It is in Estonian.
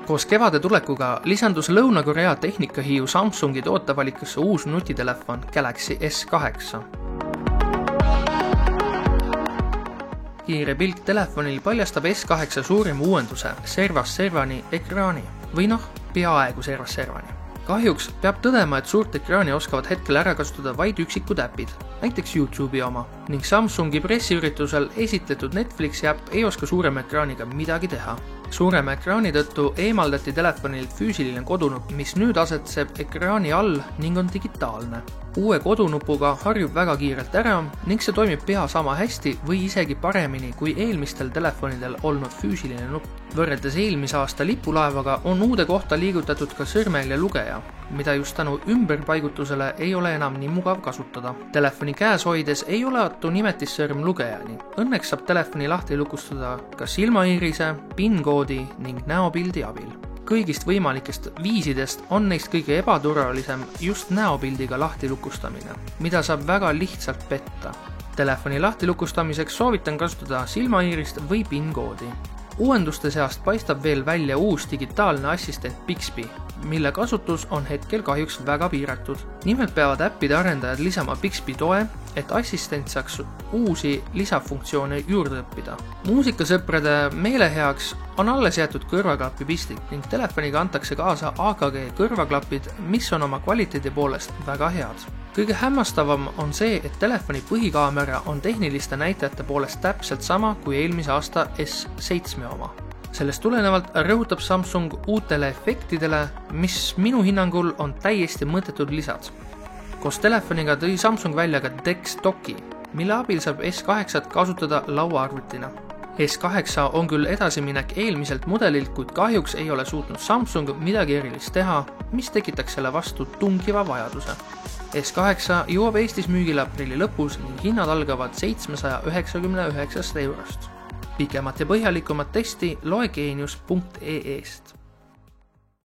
Koos kevade tulekuga lisandus Lõuna-Korea tehnikahiiu Samsungi tootevalikusse uus nutitelefon Galaxy S8. Kiire pilk telefonil paljastab S8 suurim uuenduse servast servani ekraani või peaaegu servast servani. Kahjuks peab tõdema, et suurt ekraani oskavad hetkel ära kasutada vaid üksikud äpid, näiteks YouTube'i oma, ning Samsungi pressiüritusel esitletud Netflixi äpp ei oska suurema ekraaniga midagi teha. Suurema ekraani tõttu eemaldati telefonilt füüsiline kodunupp, mis nüüd asetseb ekraani all ning on digitaalne. Uue kodunupuga harjub väga kiirelt ära ning see toimib pea sama hästi või isegi paremini kui eelmistel telefonidel olnud füüsiline nupp. Võrreldes eelmise aasta lipulaevaga on uude kohta liigutatud ka sõrmejäljelugeja, mida just tänu ümberpaigutusele ei ole enam nii mugav kasutada. Telefoni käes hoides ei ulatu nimetissõrm lugejani. Õnneks saab telefoni lahti lukustada ka silmaiirise, PIN-koodi ning näopildi abil. Kõigist võimalikest viisidest on neist kõige ebaturvalisem just näopildiga lahti lukustamine, mida saab väga lihtsalt petta. Telefoni lahti lukustamiseks soovitan kasutada silmaiirist või PIN-koodi. Uuenduste seast paistab veel välja uus digitaalne assistent Bixby, mille kasutus on hetkel kahjuks väga piiratud. Nimelt peavad äppide arendajad lisama Bixby toe, et assistent saaks uusi lisafunktsioone juurde õppida. Muusikasõprade meeleheaks on alles jäetud kõrvaklapipistik ning telefoniga antakse kaasa AKG kõrvaklapid, mis on oma kvaliteedi poolest väga head. Kõige hämmastavam on see, et telefoni põhikaamera on tehniliste näitajate poolest täpselt sama kui eelmise aasta S7 oma. Sellest tulenevalt rõhutab Samsung uutele efektidele, mis minu hinnangul on täiesti mõttetud lisad. Koos telefoniga tõi Samsung välja ka DeX Docki, mille abil saab S8 kasutada lauaarvutina. S8 on küll edasiminek eelmiselt mudelilt, kuid kahjuks ei ole suutnud Samsung midagi erilist teha, mis tekitaks selle vastu tungiva vajaduse. S8 jõuab Eestis müügile aprilli lõpus ning hinnad algavad 799 eurost. Pikemat ja põhjalikumat testi loe genius.ee-st.